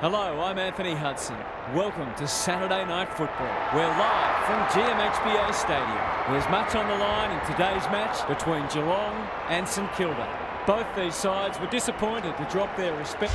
Hello, I'm Anthony Hudson. Welcome to Saturday Night Football. We're live from GMHBA Stadium. There's much on the line in today's match between Geelong and St Kilda. Both these sides were disappointed to drop their respect.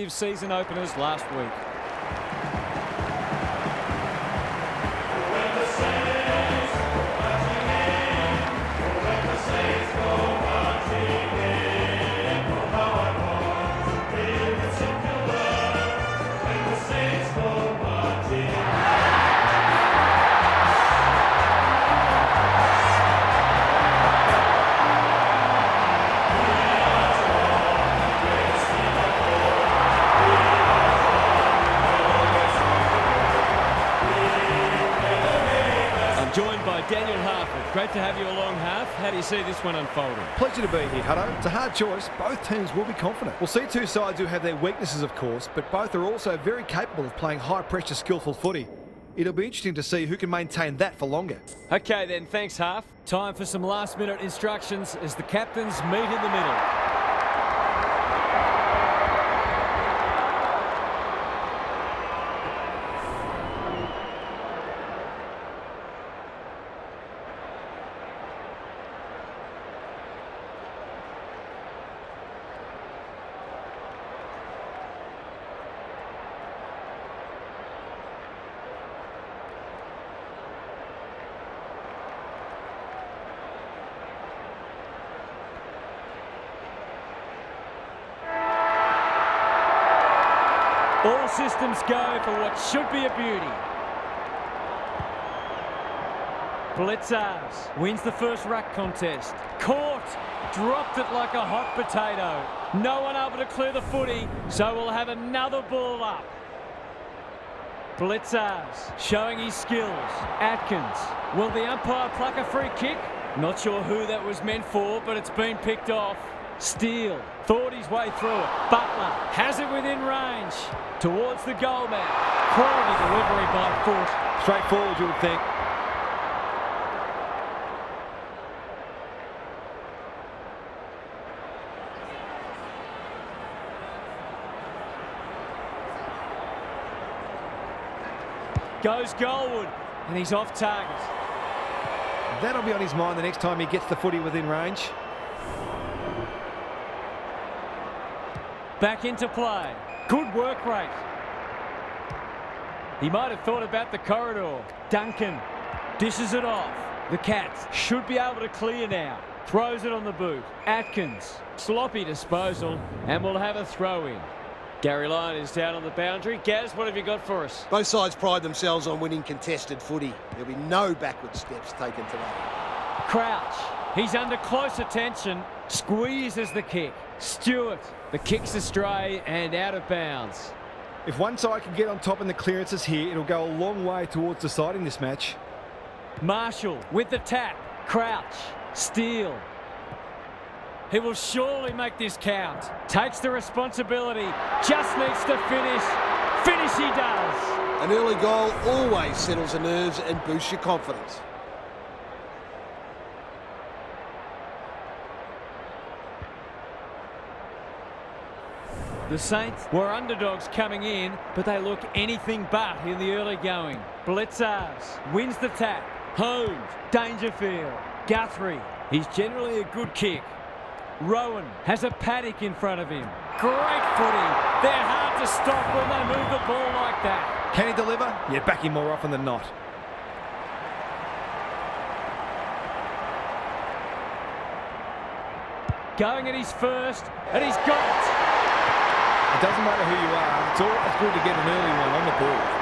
Season openers last week. Joined by Daniel Harford. Great to have you along, Harf. How do you see this one unfolding? Pleasure to be here, Hutto. It's a hard choice. Both teams will be confident. We'll see two sides who have their weaknesses, of course, but both are also very capable of playing high-pressure, skillful footy. It'll be interesting to see who can maintain that for longer. Okay then, thanks Harf. Time for some last-minute instructions as the captains meet in the middle. All systems go for what should be a beauty. Blitzars wins the first ruck contest. Caught, dropped it like a hot potato. No one able to clear the footy, so we'll have another ball up. Blitzars showing his skills. Atkins, will the umpire pluck a free kick? Not sure who that was meant for, but it's been picked off. Steele thought his way through it. Butler has it within range. Towards the goal man. Quality delivery by foot. Straightforward, you would think. Goes goalward, and he's off target. That'll be on his mind the next time he gets the footy within range. Back into play. Good work rate. He might have thought about the corridor. Duncan dishes it off. The Cats should be able to clear now. Throws it on the boot. Atkins, sloppy disposal, and we'll have a throw in. Gary Lyon is down on the boundary. Gaz, what have you got for us? Both sides pride themselves on winning contested footy. There'll be no backward steps taken today. Crouch, he's under close attention. Squeezes the kick. Stewart, the kick's astray and out of bounds. If one side can get on top in the clearances here, it'll go a long way towards deciding this match. Marshall with the tap. Crouch, Steele. He will surely make this count. Takes the responsibility. Just needs to finish. Finish he does. An early goal always settles the nerves and boosts your confidence. The Saints were underdogs coming in, but they look anything but in the early going. Blitzars wins the tap. Honed. Dangerfield. Guthrie. He's generally a good kick. Rowan has a paddock in front of him. Great footy. They're hard to stop when they move the ball like that. Can he deliver? Yeah, back him more often than not. Going at his first, and he's got it. It doesn't matter who you are. It's always good to get an early one on the board.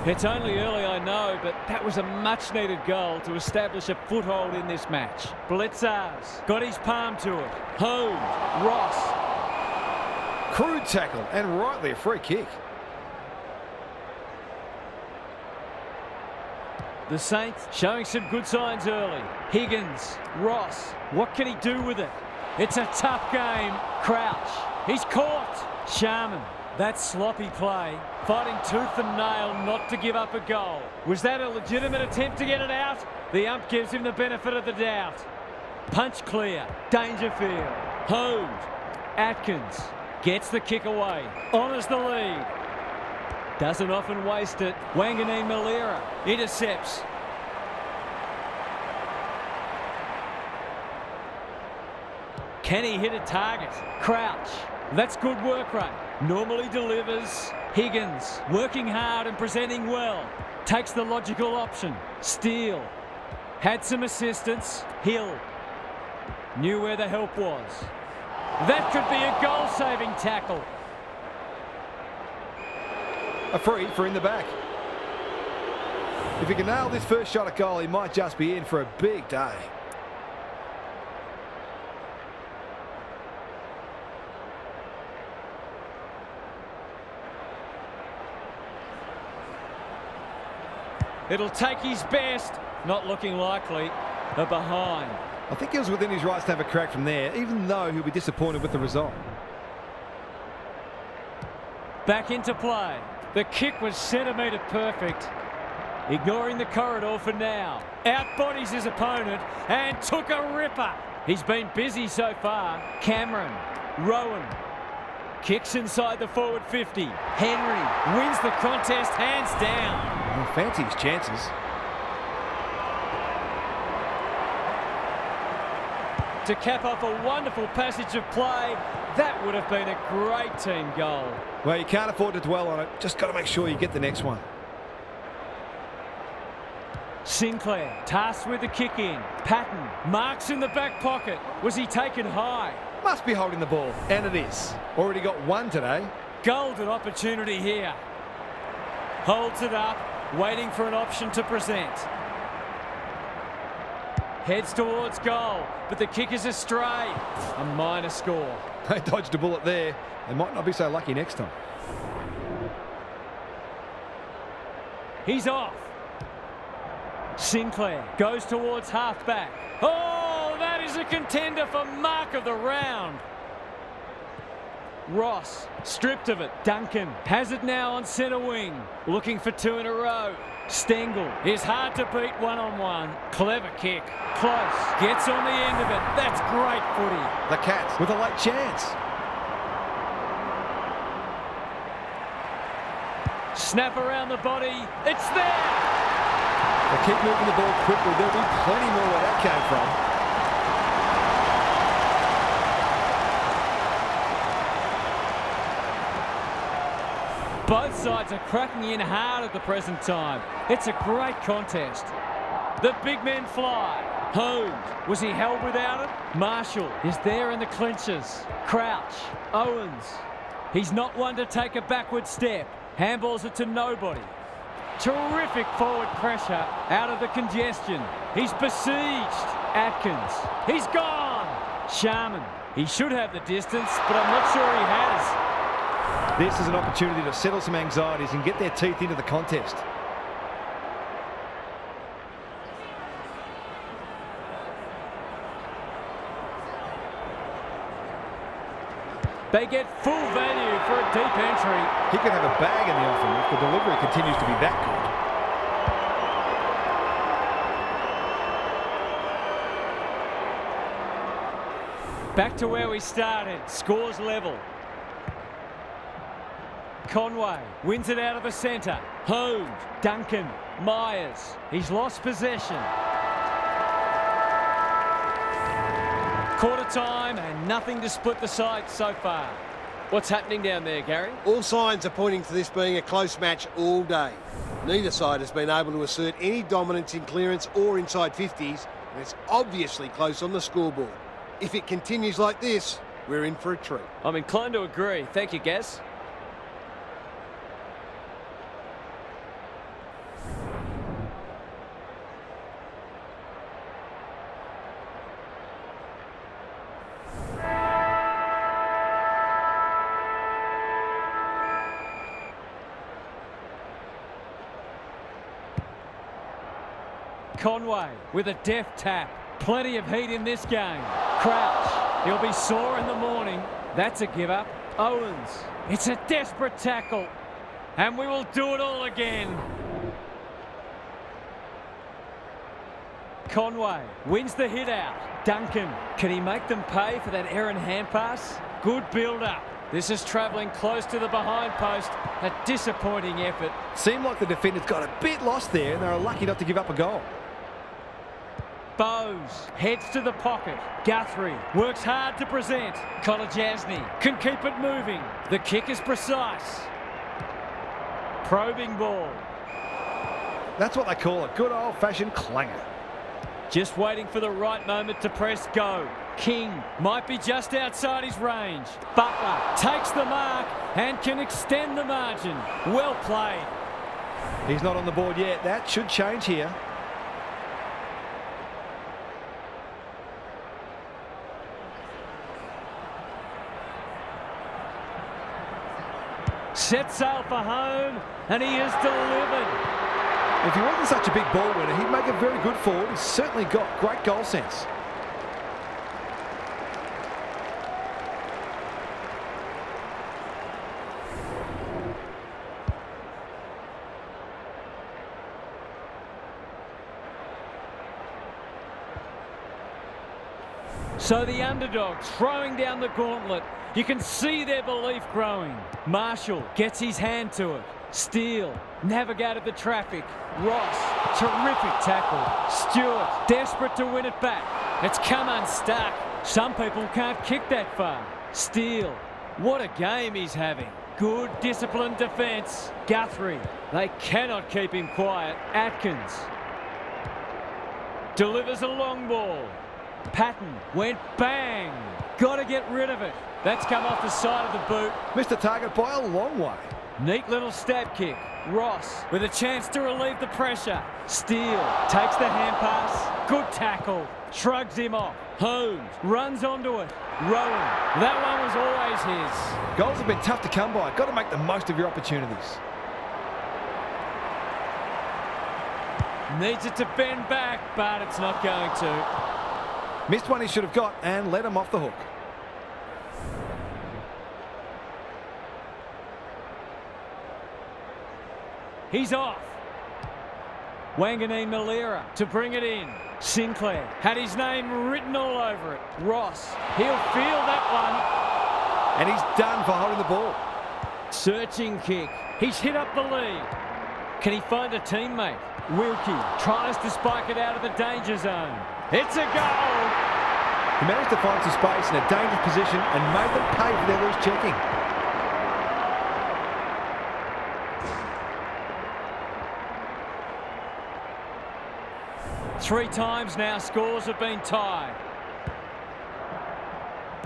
It's only early, I know, but that was a much-needed goal to establish a foothold in this match. Blitzars got his palm to it. Home, Ross. Crude tackle, and rightly a free kick. The Saints showing some good signs early. Higgins, Ross, what can he do with it? It's a tough game. Crouch, he's caught. Sharman, that sloppy play, fighting tooth and nail not to give up a goal. Was that a legitimate attempt to get it out? The ump gives him the benefit of the doubt. Punch clear, Dangerfield, Hode, Atkins, gets the kick away, honours the lead. Doesn't often waste it. Wangani Malira intercepts. Can he hit a target? Crouch. That's good work rate. Normally delivers. Higgins working hard and presenting well. Takes the logical option. Steele. Had some assistance. Hill. Knew where the help was. That could be a goal-saving tackle. A free for in the back. If he can nail this first shot at goal, he might just be in for a big day. It'll take his best. Not looking likely. They're behind. I think he was within his rights to have a crack from there, even though he'll be disappointed with the result. Back into play. The kick was centimetre perfect. Ignoring the corridor for now. Outbodies his opponent and took a ripper. He's been busy so far. Cameron. Rowan. Kicks inside the forward 50. Henry wins the contest hands down. Well, fancy his chances. To cap off a wonderful passage of play, that would have been a great team goal. Well, you can't afford to dwell on it. Just got to make sure you get the next one. Sinclair tasked with the kick in. Patton marks in the back pocket. Was he taken high? Must be holding the ball, and it is. Already got one today. Golden opportunity here. Holds it up, waiting for an option to present. Heads towards goal, but the kick is astray. A minor score. They dodged a bullet there. They might not be so lucky next time. He's off. Sinclair goes towards half-back. Oh, that is a contender for mark of the round. Ross, stripped of it. Duncan has it now on centre wing. Looking for two in a row. Stengel is hard to beat one-on-one. Clever kick. Close. Gets on the end of it. That's great footy. The Cats with a late chance. Snap around the body. It's there. They keep moving the ball quickly. There'll be plenty more where that came from. Both sides are cracking in hard at the present time. It's a great contest. The big men fly. Holmes, was he held without it? Marshall is there in the clinches. Crouch, Owens. He's not one to take a backward step. Handballs it to nobody. Terrific forward pressure out of the congestion. He's besieged. Atkins, he's gone. Sharman, he should have the distance, but I'm not sure he has. This is an opportunity to settle some anxieties and get their teeth into the contest. They get full value for a deep entry. He could have a bag in the offing if the delivery continues to be that good. Back to where we started. Scores level. Conway wins it out of the centre. Hode, Duncan, Myers. He's lost possession. Quarter time and nothing to split the sides so far. What's happening down there, Gary? All signs are pointing to this being a close match all day. Neither side has been able to assert any dominance in clearance or inside 50s, and it's obviously close on the scoreboard. If it continues like this, we're in for a treat. I'm inclined to agree. Thank you, Gaz. Conway with a deft tap. Plenty of heat in this game. Crouch. He'll be sore in the morning. That's a give up. Owens. It's a desperate tackle. And we will do it all again. Conway wins the hit out. Duncan. Can he make them pay for that errant hand pass? Good build-up. This is travelling close to the behind post. A disappointing effort. Seemed like the defenders got a bit lost there and they were lucky not to give up a goal. Bowes heads to the pocket. Guthrie works hard to present. Kolajasny can keep it moving. The kick is precise. Probing ball. That's what they call a good old-fashioned clanger. Just waiting for the right moment to press go. King might be just outside his range. Butler takes the mark and can extend the margin. Well played. He's not on the board yet. That should change here. Set sail for home, and he is delivered. If he wasn't such a big ball winner, he'd make a very good forward. He's certainly got great goal sense. So the underdogs throwing down the gauntlet. You can see their belief growing. Marshall gets his hand to it. Steele navigated the traffic. Ross, terrific tackle. Stewart, desperate to win it back. It's come unstuck. Some people can't kick that far. Steele, what a game he's having. Good disciplined defence. Guthrie, they cannot keep him quiet. Atkins delivers a long ball. Patton went bang. Got to get rid of it. That's come off the side of the boot. Missed the target by a long way. Neat little stab kick. Ross with a chance to relieve the pressure. Steele takes the hand pass. Good tackle. Shrugs him off. Holmes runs onto it. Rowan. That one was always his. Goals have been tough to come by. Got to make the most of your opportunities. Needs it to bend back, but it's not going to. Missed one he should have got and let him off the hook. He's off. Wanganeen Malera to bring it in. Sinclair had his name written all over it. Ross, he'll feel that one. And he's done for holding the ball. Searching kick. He's hit up the lead. Can he find a teammate? Wilkie tries to spike it out of the danger zone. It's a goal. He managed to find some space in a dangerous position and made them pay for their loose checking. Three times now scores have been tied.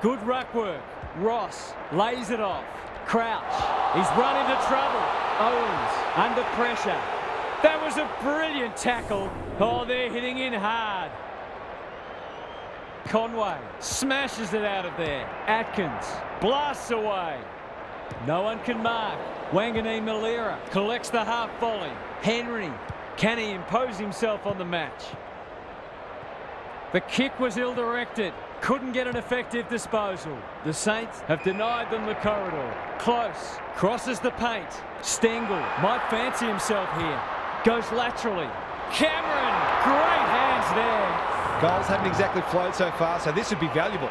Good ruck work. Ross lays it off. Crouch. He's run into trouble. Owens under pressure. That was a brilliant tackle. Oh, they're hitting in hard. Conway smashes it out of there. Atkins blasts away. No one can mark. Wanganeen Malera collects the half volley. Henry, can he impose himself on the match? The kick was ill-directed. Couldn't get an effective disposal. The Saints have denied them the corridor. Close. Crosses the paint. Stengel might fancy himself here. Goes laterally. Cameron, great hands there. Goals haven't exactly flowed so far, so this would be valuable.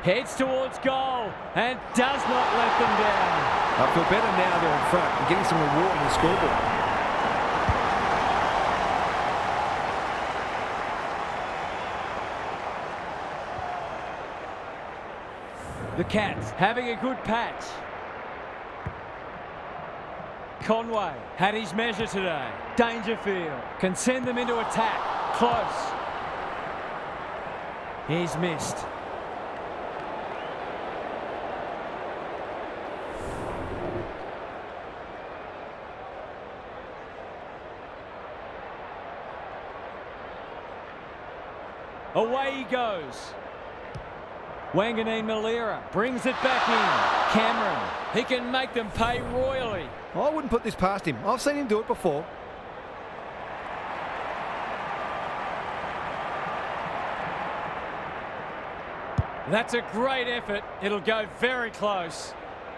Heads towards goal and does not let them down. I feel better now they're in front and getting some reward in the scoreboard. The Cats having a good patch. Conway had his measure today. Dangerfield can send them into attack. Close. He's missed. Away he goes. Wanganeen Malera brings it back in. Cameron He can make them pay royally. I wouldn't put this past him. I've seen him do it before. That's a great effort. It'll go very close.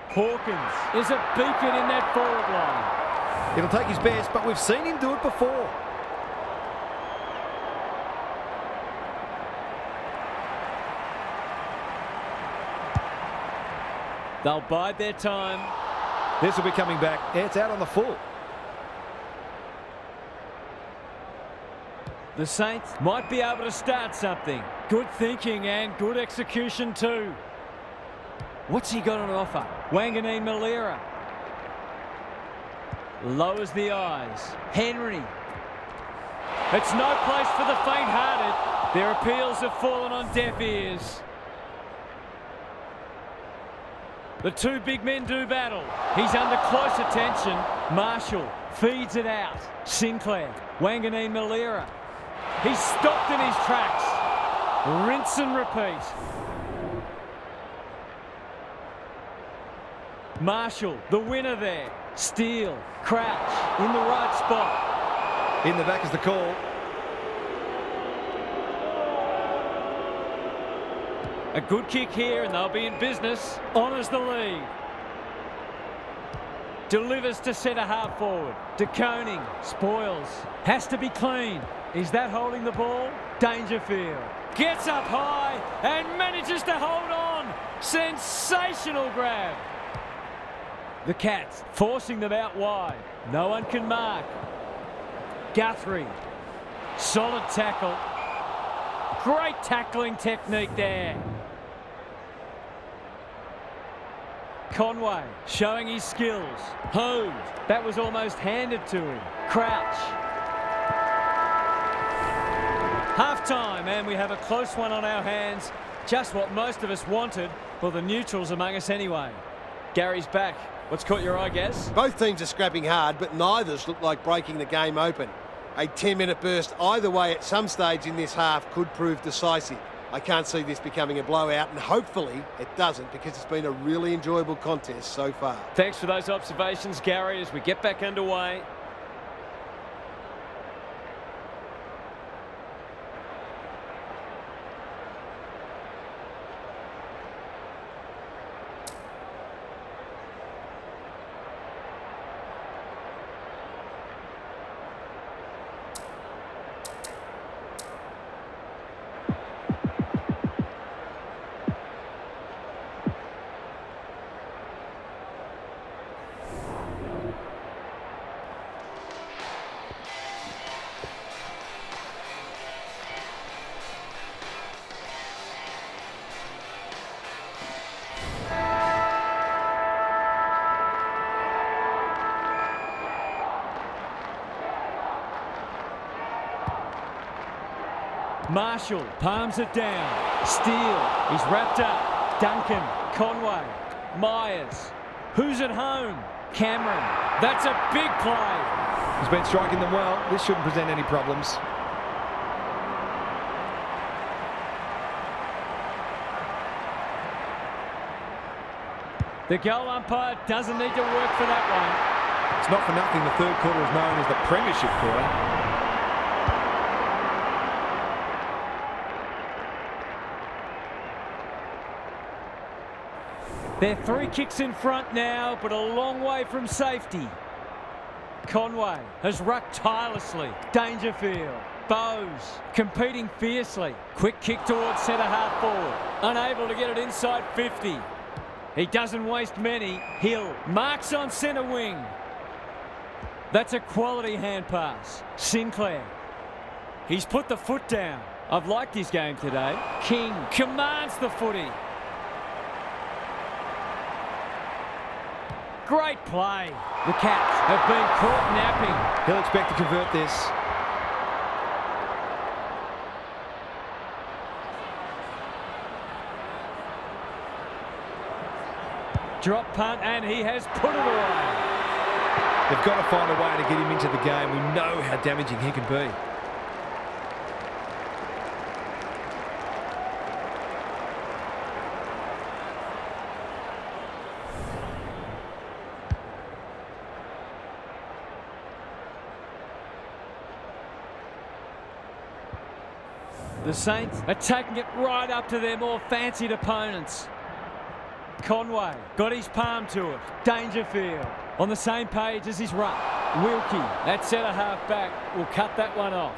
Hawkins is a beacon in that forward line. It'll take his best, but we've seen him do it before. They'll bide their time. This will be coming back. It's out on the full. The Saints might be able to start something. Good thinking and good execution too. What's he got on offer? Wanganeen Malira. Lowers the eyes. Henry. It's no place for the faint-hearted. Their appeals have fallen on deaf ears. The two big men do battle. He's under close attention. Marshall feeds it out. Sinclair. Wanganeen Malira. He's stopped in his tracks. Rinse and repeat. Marshall, the winner there. Steele, Crouch, in the right spot. In the back is the call. A good kick here and they'll be in business. Honours the lead. Delivers to centre half forward. De Koning, spoils. Has to be clean. Is that holding the ball? Dangerfield. Gets up high and manages to hold on. Sensational grab. The Cats forcing them out wide. No one can mark. Guthrie. Solid tackle. Great tackling technique there. Conway showing his skills. Hove. That was almost handed to him. Crouch. Half-time, and we have a close one on our hands. Just what most of us wanted. Well, the neutrals among us anyway. Gary's back. What's caught your eye, Gaz? Both teams are scrapping hard, but neither's look like breaking the game open. A 10-minute burst either way at some stage in this half could prove decisive. I can't see this becoming a blowout, and hopefully it doesn't, because it's been a really enjoyable contest so far. Thanks for those observations, Gary, as we get back underway. Marshall palms it down. Steele, he's wrapped up. Duncan, Conway, Myers. Who's at home? Cameron. That's a big play. He's been striking them well. This shouldn't present any problems. The goal umpire doesn't need to work for that one. It's not for nothing the third quarter is known as the Premiership quarter. They're 3 kicks in front now, but a long way from safety. Conway has rucked tirelessly. Dangerfield. Bowes competing fiercely. Quick kick towards centre half forward. Unable to get it inside 50. He doesn't waste many. Hill marks on centre wing. That's a quality hand pass. Sinclair. He's put the foot down. I've liked his game today. King commands the footy. Great play. The Cats have been caught napping. He'll expect to convert this. Drop punt, and he has put it away. They've got to find a way to get him into the game. We know how damaging he can be. The Saints are taking it right up to their more fancied opponents. Conway got his palm to it. Dangerfield on the same page as his ruck. Wilkie, that centre half back, will cut that one off.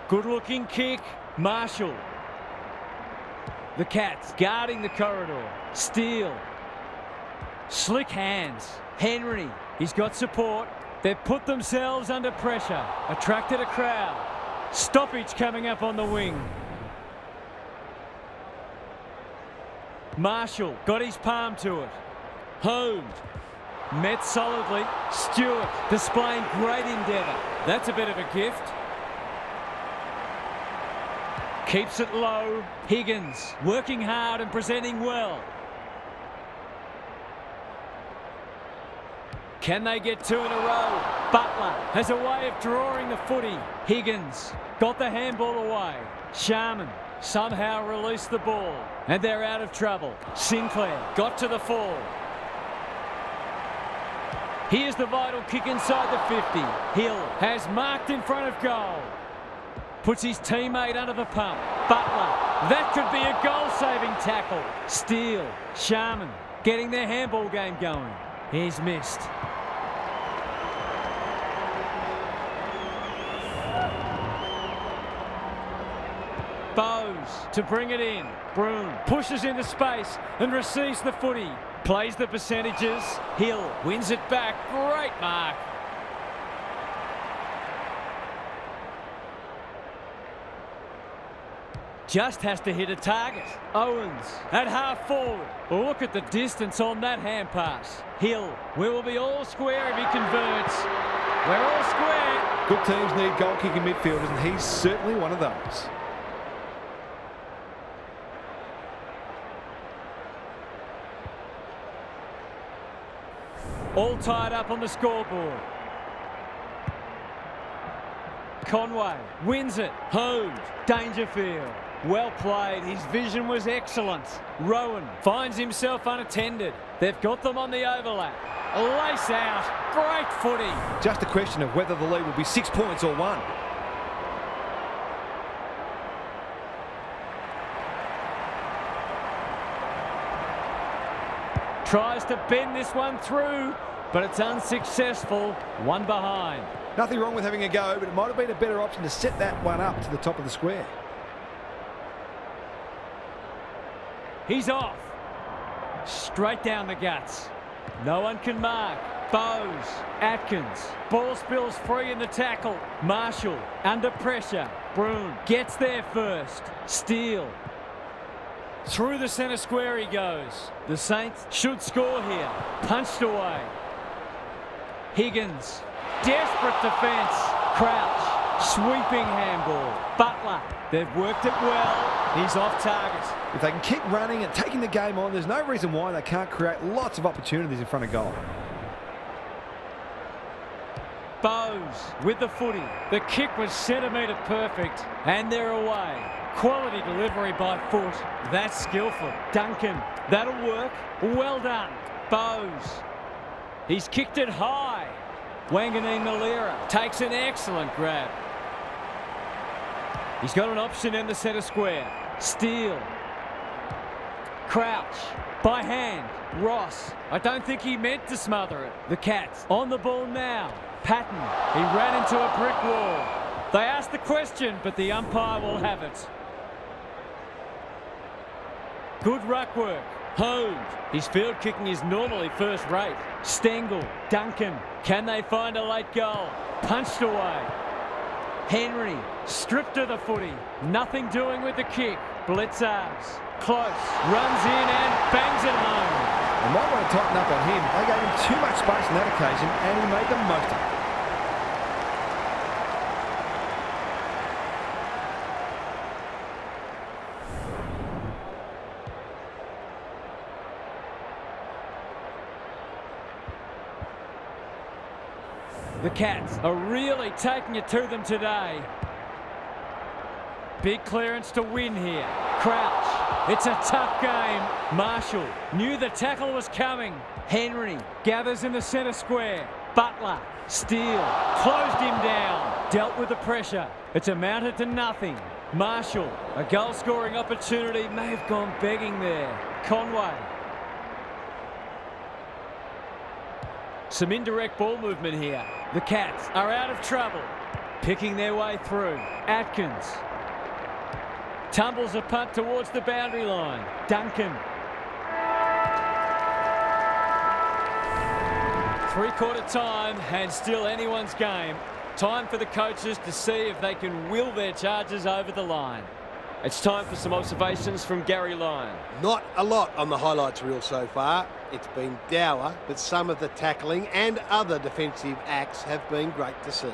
Good looking kick. Marshall. The Cats guarding the corridor. Steele. Slick hands. Henry. He's got support. They've put themselves under pressure. Attracted a crowd. Stoppage coming up on the wing. Marshall got his palm to it. Holmes. Met solidly. Stewart displaying great endeavour. That's a bit of a gift. Keeps it low. Higgins working hard and presenting well. Can they get two in a row? Butler has a way of drawing the footy. Higgins got the handball away. Sharman somehow released the ball. And they're out of trouble. Sinclair got to the fall. Here's the vital kick inside the 50. Hill has marked in front of goal. Puts his teammate under the pump. Butler. That could be a goal-saving tackle. Steele. Sharman getting their handball game going. He's missed. Bowes to bring it in. Broom pushes into space and receives the footy. Plays the percentages. Hill wins it back. Great mark. Just has to hit a target. Owens at half forward. Look at the distance on that hand pass. Hill, we will be all square if he converts. We're all square. Good teams need goal-kicking midfielders, and he's certainly one of those. All tied up on the scoreboard. Conway wins it. Holmes. Dangerfield. Well played. His vision was excellent. Rowan finds himself unattended. They've got them on the overlap. Lace out. Great footy. Just a question of whether the lead will be 6 points or 1. Tries to bend this one through, but it's unsuccessful. One behind. Nothing wrong with having a go, but it might have been a better option to set that one up to the top of the square. He's off. Straight down the guts. No one can mark. Bowes. Atkins. Ball spills free in the tackle. Marshall under pressure. Broom gets there first. Steele. Through the centre square he goes. The Saints should score here. Punched away. Higgins. Desperate defence. Crouch. Sweeping handball. Butler. They've worked it well. He's off target. If they can keep running and taking the game on, there's no reason why they can't create lots of opportunities in front of goal. Bowes with the footy. The kick was centimetre perfect. And they're away. Quality delivery by foot. That's skillful. Duncan. That'll work. Well done. Bowes. He's kicked it high. Wanganeen Malira takes an excellent grab. He's got an option in the centre square. Steele. Crouch. By hand. Ross. I don't think he meant to smother it. The Cats on the ball now. Patton. He ran into a brick wall. They asked the question, but the umpire will have it. Good ruck work. Holmes. His field kicking is normally first rate. Stengel. Duncan. Can they find a late goal? Punched away. Henry. Stripped of the footy. Nothing doing with the kick. Blitzars. Close. Runs in and bangs it home. They might want to tighten up on him. They gave him too much space on that occasion, and he made the most of it. The Cats are really taking it to them today. Big clearance to win here. Crouch. It's a tough game. Marshall knew the tackle was coming. Henry gathers in the centre square. Butler. Steele. Closed him down. Dealt with the pressure. It's amounted to nothing. Marshall, a goal-scoring opportunity, may have gone begging there. Conway. Some indirect ball movement here. The Cats are out of trouble. Picking their way through. Atkins. Tumbles a punt towards the boundary line. Duncan. Three-quarter time and still anyone's game. Time for the coaches to see if they can will their charges over the line. It's time for some observations from Gary Lyon. Not a lot on the highlights reel so far. It's been dour, but some of the tackling and other defensive acts have been great to see.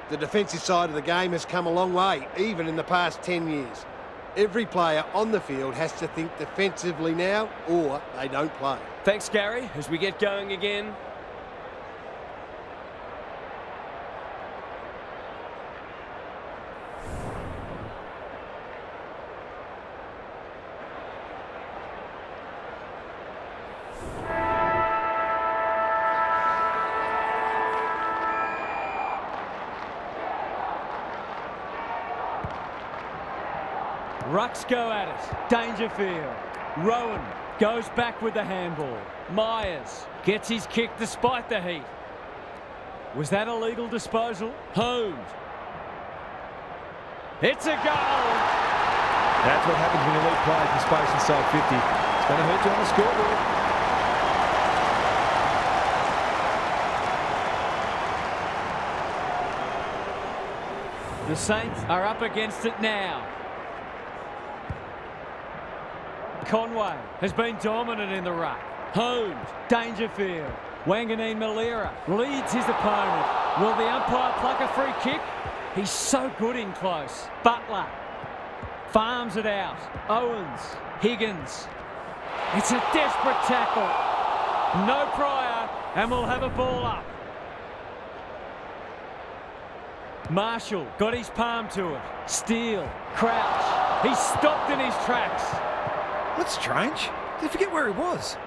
The defensive side of the game has come a long way, even in the past 10 years. Every player on the field has to think defensively now, or they don't play. Thanks, Gary. As we get going again, Rucks go at it. Dangerfield. Rowan goes back with the handball. Myers gets his kick despite the heat. Was that a legal disposal? Holmes. It's a goal. That's what happens when you leave players in space inside 50. It's going to hurt you on the scoreboard. The Saints are up against it now. Conway has been dominant in the ruck. Holmes, Dangerfield. Wanganeen Malira leads his opponent. Will the umpire pluck a free kick? He's so good in close. Butler farms it out. Owens, Higgins. It's a desperate tackle. No prior, and we'll have a ball up. Marshall got his palm to it. Steele, Crouch. He's stopped in his tracks. That's strange. Did he forget where he was?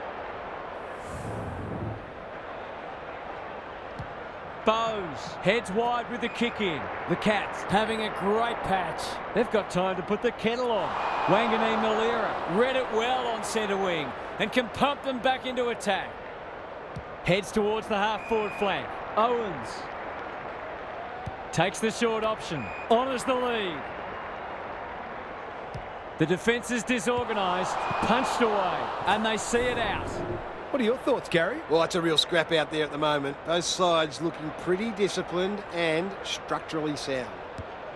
Bowes heads wide with the kick in. The Cats having a great patch. They've got time to put the kettle on. Wanganeen Malira read it well on centre wing and can pump them back into attack. Heads towards the half-forward flank. Owens takes the short option. Honours the lead. The defence is disorganised, punched away, and they see it out. What are your thoughts, Gary? Well, it's a real scrap out there at the moment. Both sides looking pretty disciplined and structurally sound.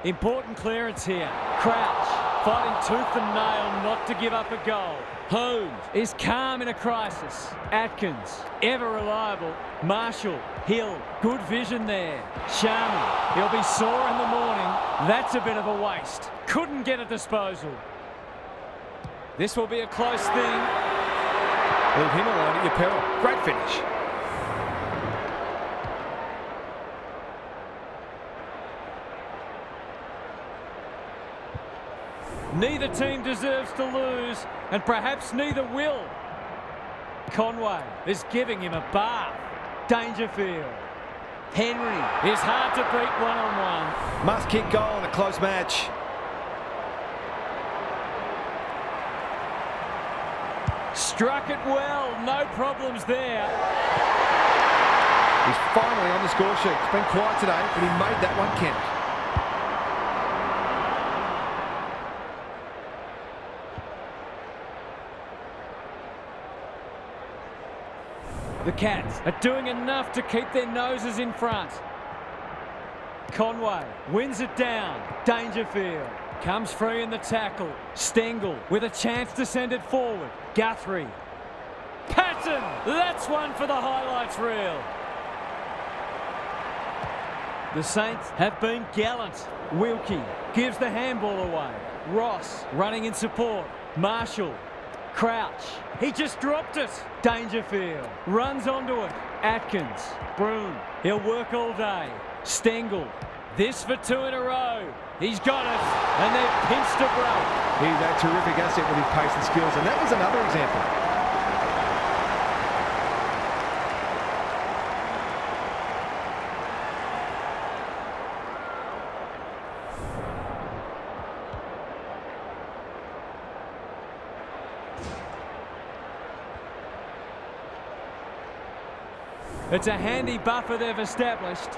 Important clearance here. Crouch fighting tooth and nail not to give up a goal. Holmes is calm in a crisis. Atkins, ever reliable. Marshall, Hill, good vision there. Sharman, he'll be sore in the morning. That's a bit of a waste. Couldn't get a disposal. This will be a close thing. Leave him alone at your peril. Great finish. Neither team deserves to lose, and perhaps neither will. Conway is giving him a bath. Dangerfield. Henry is hard to beat one-on-one. Must-kick goal in a close match. Struck it well, no problems there. He's finally on the score sheet. It's been quiet today, but he made that one count. The Cats are doing enough to keep their noses in front. Conway wins it down. Dangerfield comes free in the tackle. Stengel with a chance to send it forward. Guthrie. Patton! That's one for the highlights reel. The Saints have been gallant. Wilkie gives the handball away. Ross running in support. Marshall. Crouch. He just dropped it. Dangerfield runs onto it. Atkins. Broom. He'll work all day. Stengel. This for two in a row. He's got it. And they're pinched to break. He's a terrific asset with his pace and skills, and that was another example. It's a handy buffer they've established.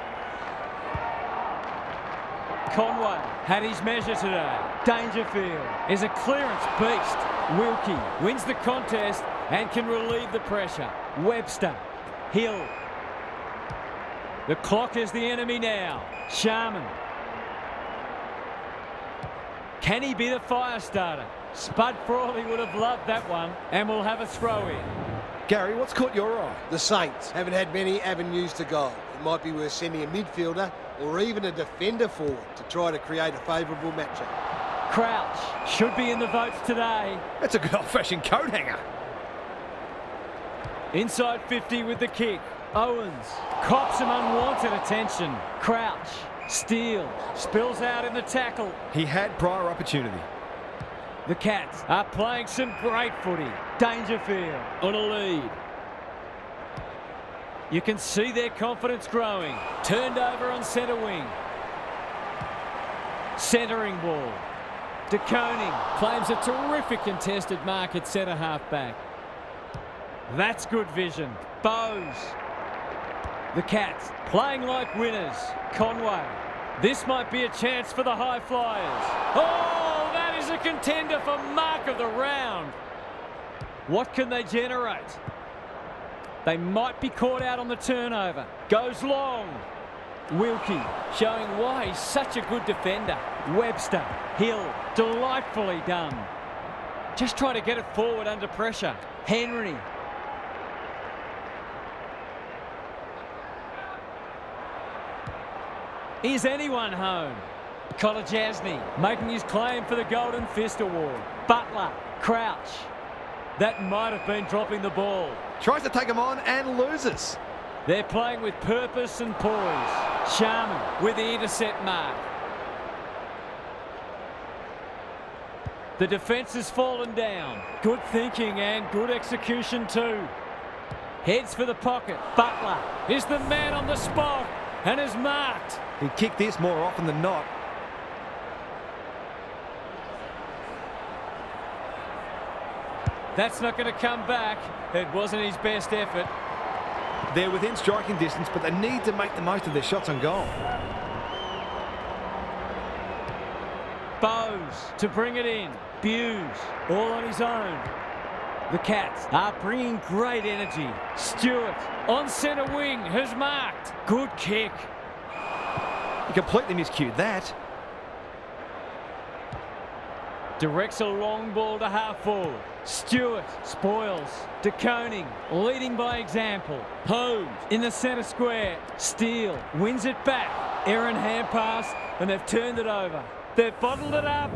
Conway had his measure today. Dangerfield is a clearance beast. Wilkie wins the contest and can relieve the pressure. Webster, Hill. The clock is the enemy now. Sharman. Can he be the fire starter? Spud Frawley would have loved that one and will have a throw in. Gary, what's caught your eye? The Saints haven't had many avenues to goal. It might be worth sending a midfielder or even a defender forward to try to create a favourable matchup. Crouch should be in the votes today. That's a good old-fashioned coat hanger. Inside 50 with the kick. Owens cops some unwanted attention. Crouch, Steele, spills out in the tackle. He had prior opportunity. The Cats are playing some great footy. Dangerfield on a lead. You can see their confidence growing. Turned over on centre wing. Centering ball. De Koning claims a terrific contested mark at centre half back. That's good vision. Bowes. The Cats playing like winners. Conway. This might be a chance for the high flyers. Oh, that is a contender for mark of the round. What can they generate? They might be caught out on the turnover. Goes long. Wilkie showing why he's such a good defender. Webster, Hill, delightfully done. Just try to get it forward under pressure. Henry. Is anyone home? Kolajasny making his claim for the Golden Fist Award. Butler, Crouch. That might have been dropping the ball. Tries to take him on and loses. They're playing with purpose and poise. Sharman with the intercept mark. The defence has fallen down. Good thinking and good execution too. Heads for the pocket. Butler is the man on the spot and is marked. He'd kick this more often than not. That's not going to come back. It wasn't his best effort. They're within striking distance, but they need to make the most of their shots on goal. Bowes to bring it in. Buse all on his own. The Cats are bringing great energy. Stewart on centre wing has marked. Good kick. He completely miscued that. Directs a long ball to half forward. Stewart spoils. De Koning leading by example. Holmes in the centre square. Steele wins it back. Aaron hand pass and they've turned it over. They've bottled it up.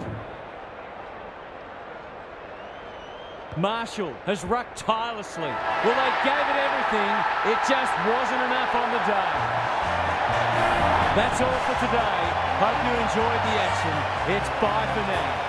Marshall has rucked tirelessly. Well, they gave it everything. It just wasn't enough on the day. That's all for today. Hope you enjoyed the action. It's bye for now.